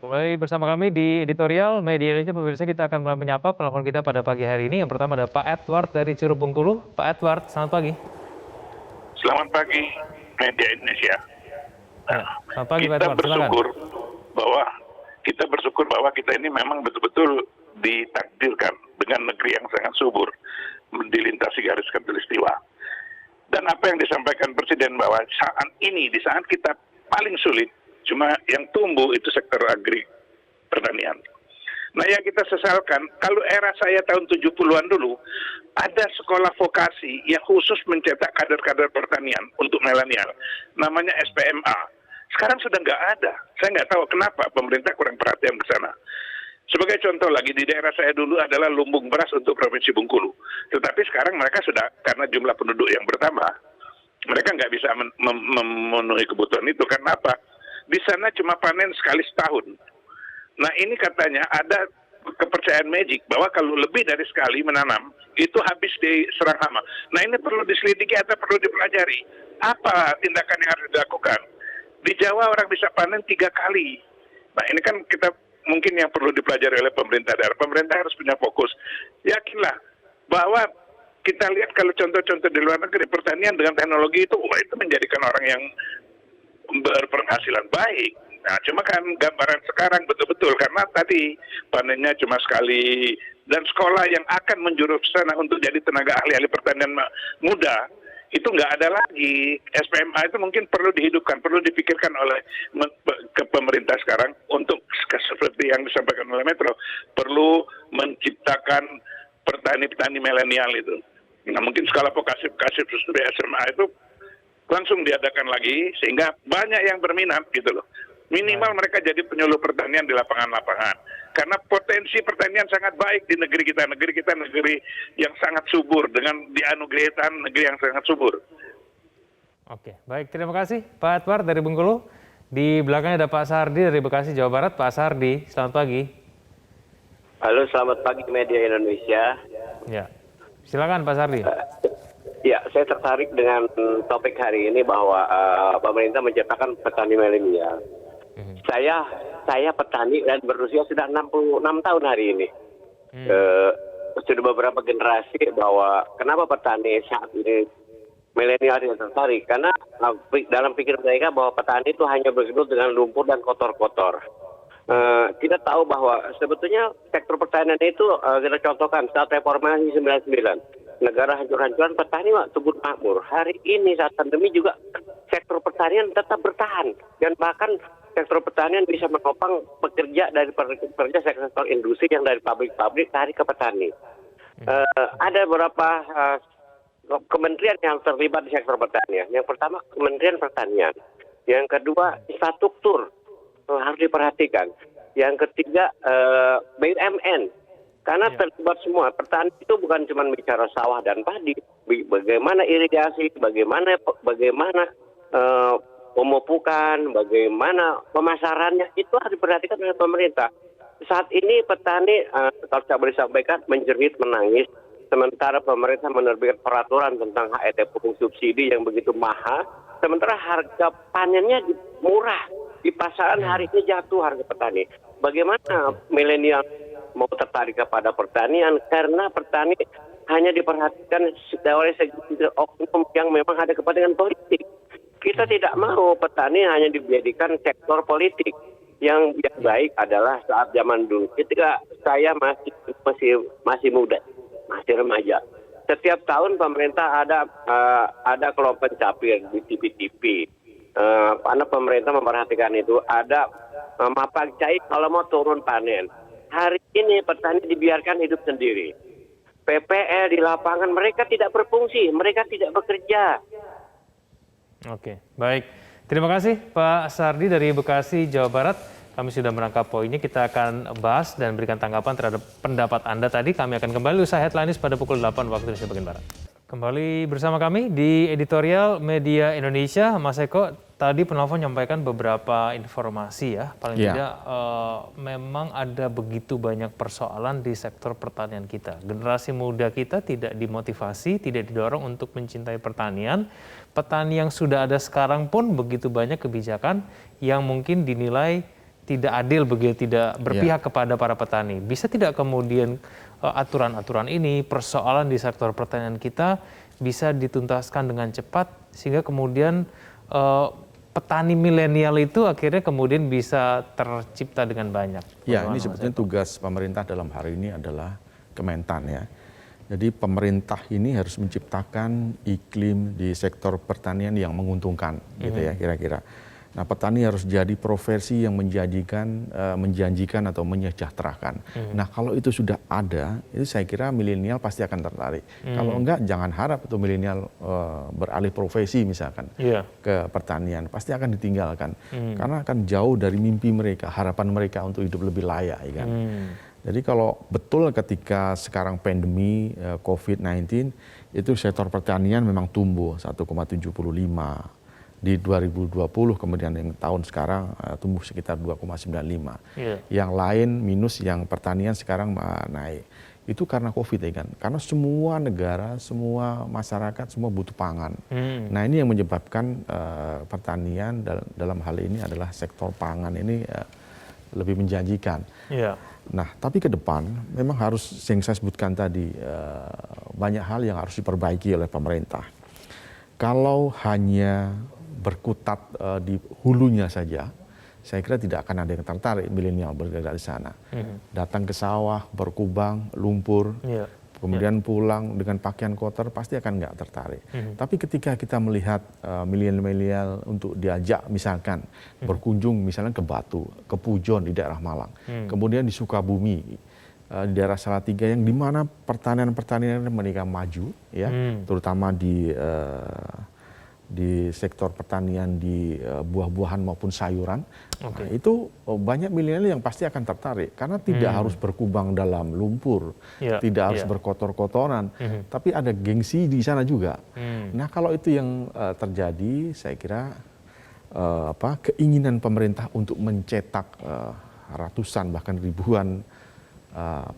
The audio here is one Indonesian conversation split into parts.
Kembali bersama kami di editorial Media Indonesia. Pemirsa, kita akan mulai menyapa penelpon kita pada pagi hari ini. Yang pertama ada Pak Edward dari Curug Bengkulu. Pak Edward, selamat pagi. Selamat pagi, Media Indonesia. Ya, selamat pagi Pak Kita Edward, silakan. bersyukur bahwa kita ini memang betul-betul ditakdirkan dengan negeri yang sangat subur dilintasi garis khatulistiwa. Dan apa yang disampaikan Presiden bahwa saat ini, di saat kita paling sulit, cuma yang tumbuh itu sektor agri pertanian. Nah, yang kita sesalkan, kalau era saya tahun 70-an dulu, ada sekolah vokasi yang khusus mencetak kader-kader pertanian untuk milenial, namanya SPMA. Sekarang sudah nggak ada. Saya nggak tahu kenapa pemerintah kurang perhatian ke sana. Sebagai contoh lagi, di daerah saya dulu adalah lumbung beras untuk Provinsi Bengkulu. Tetapi sekarang mereka sudah, karena jumlah penduduk yang bertambah, mereka nggak bisa memenuhi kebutuhan itu. Karena apa? Di sana cuma panen sekali setahun. Nah, ini katanya ada kepercayaan magic bahwa kalau lebih dari sekali menanam, itu habis diserang hama. Nah, ini perlu diselidiki atau perlu dipelajari. Apa tindakan yang harus dilakukan? Di Jawa orang bisa panen 3 kali. Nah, ini kan kita mungkin yang perlu dipelajari oleh pemerintah daerah. Pemerintah harus punya fokus. Yakinlah bahwa kita lihat kalau contoh-contoh di luar negeri pertanian dengan teknologi itu, itu menjadikan orang yang berpenghasilan baik. Nah, cuma kan gambaran sekarang betul-betul karena tadi panennya cuma sekali, dan sekolah yang akan menjurus sana untuk jadi tenaga ahli pertanian muda itu nggak ada lagi. SPMA itu mungkin perlu dihidupkan, perlu dipikirkan oleh pemerintah sekarang untuk seperti yang disampaikan oleh Metro, perlu menciptakan petani-petani milenial itu. Nah, mungkin skala vokasi di SMA itu langsung diadakan lagi sehingga banyak yang berminat gitu loh. Minimal mereka jadi penyuluh pertanian di lapangan-lapangan. Karena potensi pertanian sangat baik di negeri kita. Negeri kita negeri yang sangat subur dengan dianugerahikan negeri yang sangat subur. Oke, baik, terima kasih Pak Edward dari Bengkulu. Di belakangnya ada Pak Sardi dari Bekasi, Jawa Barat. Pak Sardi, selamat pagi. Halo, selamat pagi Media Indonesia. Ya, silakan Pak Sardi. Ya, saya tertarik dengan topik hari ini bahwa pemerintah menciptakan petani milenial. Saya petani dan berusia sudah 66 tahun hari ini. Sudah beberapa generasi bahwa kenapa petani saat ini milenial tidak tertarik? Karena dalam pikir mereka bahwa petani itu hanya bergelut dengan lumpur dan kotor-kotor. Kita tahu bahwa sebetulnya sektor pertanian itu kita contohkan saat reformasi 99. Negara hancur-hancuran, petani subur makmur. Hari ini saat pandemi juga sektor pertanian tetap bertahan. Dan bahkan sektor pertanian bisa menopang pekerja dari pekerja sektor industri yang dari pabrik-pabrik tarik ke petani. Ada beberapa kementerian yang terlibat di sektor pertanian. Yang pertama Kementerian Pertanian. Yang kedua infrastruktur harus diperhatikan. Yang ketiga BUMN. Karena terlibat semua. Pertanian itu bukan cuma bicara sawah dan padi. Bagaimana irigasi, bagaimana pemupukan, bagaimana pemasarannya, itu harus diperhatikan oleh pemerintah. Saat ini petani, kalau saya boleh sampaikan, menjerit, menangis. Sementara pemerintah menerbitkan peraturan tentang HET pupuk subsidi yang begitu mahal. Sementara harga panennya murah. Di pasaran hari ini jatuh harga petani. Bagaimana milenial mau tertarik kepada pertanian? Karena petani hanya diperhatikan oleh segelintir oknum yang memang ada kepentingan politik. Kita tidak mau petani hanya dijadikan sektor politik. Yang baik adalah saat zaman dulu, ketika saya masih muda, masih remaja. Setiap tahun pemerintah ada kelompok pencapir di TV-TV. Karena pemerintah memperhatikan itu, ada mapak cair kalau mau turun panen. Hari ini petani dibiarkan hidup sendiri. PPL di lapangan mereka tidak berfungsi, mereka tidak bekerja. Oke, baik. Terima kasih Pak Sardi dari Bekasi, Jawa Barat. Kami sudah menangkap poinnya, kita akan bahas dan berikan tanggapan terhadap pendapat Anda tadi. Kami akan kembali usai headline pada pukul 8 waktu Indonesia bagian Barat. Kembali bersama kami di editorial Media Indonesia. Mas Eko, tadi penelpon menyampaikan beberapa informasi ya. Paling tidak memang ada begitu banyak persoalan di sektor pertanian kita. Generasi muda kita tidak dimotivasi, tidak didorong untuk mencintai pertanian. Petani yang sudah ada sekarang pun begitu banyak kebijakan yang mungkin dinilai tidak adil begitu, tidak berpihak kepada para petani. Bisa tidak kemudian aturan-aturan ini, persoalan di sektor pertanian kita bisa dituntaskan dengan cepat sehingga kemudian petani milenial itu akhirnya kemudian bisa tercipta dengan banyak. Ya, ini sebetulnya tugas pemerintah dalam hari ini adalah Kementan ya. Jadi pemerintah ini harus menciptakan iklim di sektor pertanian yang menguntungkan, gitu ya kira-kira. Nah, petani harus jadi profesi yang menjanjikan atau menyejahterakan. Nah, kalau itu sudah ada, itu saya kira milenial pasti akan tertarik. Kalau enggak, jangan harap itu milenial beralih profesi misalkan ke pertanian, pasti akan ditinggalkan. Karena akan jauh dari mimpi mereka, harapan mereka untuk hidup lebih layak, ya kan. Jadi kalau betul ketika sekarang pandemi COVID-19, itu sektor pertanian memang tumbuh 1,75. Di 2020 kemudian yang tahun sekarang tumbuh sekitar 2,95. Yang lain minus, yang pertanian sekarang naik. Itu karena COVID ya kan. Karena semua negara, semua masyarakat, semua butuh pangan. Nah ini yang menyebabkan pertanian dalam hal ini adalah sektor pangan ini lebih menjanjikan. Nah, tapi ke depan memang harus yang saya sebutkan tadi banyak hal yang harus diperbaiki oleh pemerintah. Kalau hanya berkutat di hulunya saja, saya kira tidak akan ada yang tertarik milenial bergerak di sana. Datang ke sawah, berkubang, lumpur, kemudian pulang dengan pakaian kotor, pasti akan nggak tertarik. Tapi ketika kita melihat milenial untuk diajak misalkan berkunjung misalnya ke Batu, ke Pujon di daerah Malang, kemudian di Sukabumi, di daerah Salatiga yang dimana pertanian mereka maju, ya, terutama di sektor pertanian di buah-buahan maupun sayuran, nah, itu banyak milenial yang pasti akan tertarik karena tidak harus berkubang dalam lumpur, tidak harus berkotor-kotoran, tapi ada gengsi di sana juga. Nah kalau itu yang terjadi, saya kira keinginan pemerintah untuk mencetak ratusan bahkan ribuan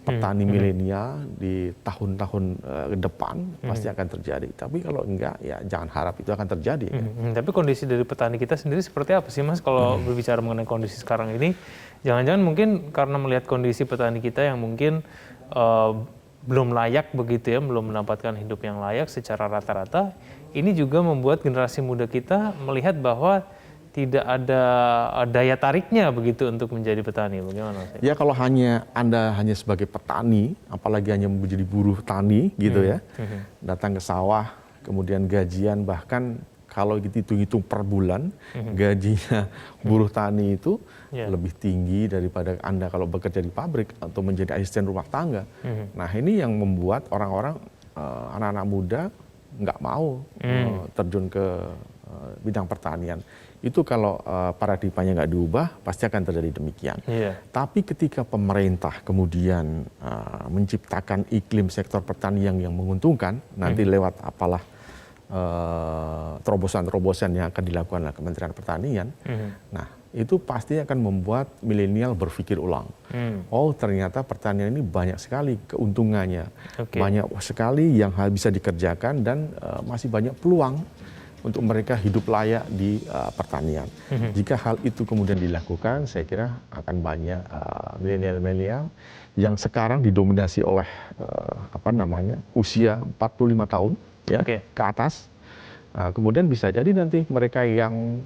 petani milenial di tahun-tahun depan pasti akan terjadi. Tapi kalau enggak, ya jangan harap itu akan terjadi. Tapi kondisi dari petani kita sendiri seperti apa sih Mas kalau berbicara mengenai kondisi sekarang ini? Jangan-jangan mungkin karena melihat kondisi petani kita yang mungkin belum layak begitu ya, belum mendapatkan hidup yang layak secara rata-rata, ini juga membuat generasi muda kita melihat bahwa tidak ada daya tariknya begitu untuk menjadi petani. Bagaimana Mas? Ya kalau Anda hanya sebagai petani, apalagi hanya menjadi buruh tani gitu ya, datang ke sawah, kemudian gajian, bahkan kalau hitung-hitung per bulan, gajinya buruh tani itu lebih tinggi daripada Anda kalau bekerja di pabrik atau menjadi asisten rumah tangga. Nah ini yang membuat orang-orang, anak-anak muda nggak mau terjun ke bidang pertanian. Itu kalau paradigmanya nggak diubah, pasti akan terjadi demikian. Tapi ketika pemerintah kemudian menciptakan iklim sektor pertanian yang menguntungkan, nanti lewat apalah terobosan-terobosan yang akan dilakukan oleh Kementerian Pertanian, nah itu pasti akan membuat milenial berpikir ulang. Oh ternyata pertanian ini banyak sekali keuntungannya, banyak sekali yang bisa dikerjakan dan masih banyak peluang untuk mereka hidup layak di pertanian. Jika hal itu kemudian dilakukan, saya kira akan banyak milenial yang sekarang didominasi oleh usia 45 tahun ya ke atas. Kemudian bisa jadi nanti mereka yang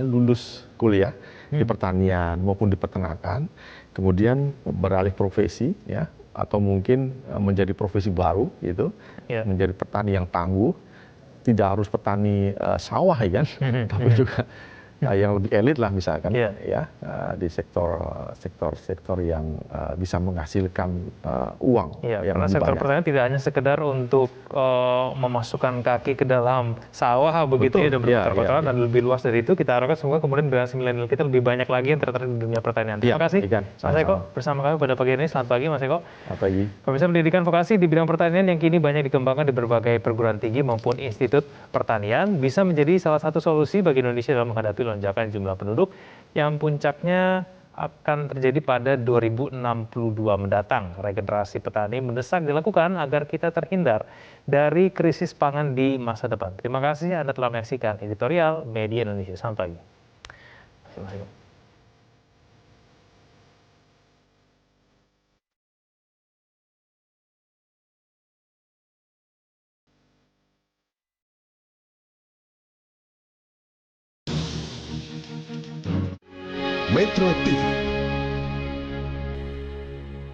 lulus kuliah di pertanian maupun di peternakan, kemudian beralih profesi ya, atau mungkin menjadi profesi baru gitu, menjadi petani yang tangguh. Tidak harus petani sawah ya kan, tapi juga yang lebih elit lah misalkan ya, di sektor yang bisa menghasilkan uang. Karena sektor pertanian tidak hanya sekedar untuk memasukkan kaki ke dalam sawah begitu ya, dan berkotor-kotoran, dan lebih luas dari itu. Kita harapkan semoga kemudian generasi milenial kita lebih banyak lagi yang tertarik di dunia pertanian. Terima kasih Mas Eko bersama kami pada pagi ini. Selamat pagi Mas Eko. Selamat pagi. Pemirsa, pendidikan vokasi di bidang pertanian yang kini banyak dikembangkan di berbagai perguruan tinggi maupun institut pertanian bisa menjadi salah satu solusi bagi Indonesia dalam menghadapi lonjakan jumlah penduduk yang puncaknya akan terjadi pada 2062 mendatang. Regenerasi petani mendesak dilakukan agar kita terhindar dari krisis pangan di masa depan. Terima kasih Anda telah menyaksikan editorial Media Indonesia. Selamat pagi. Metro TV.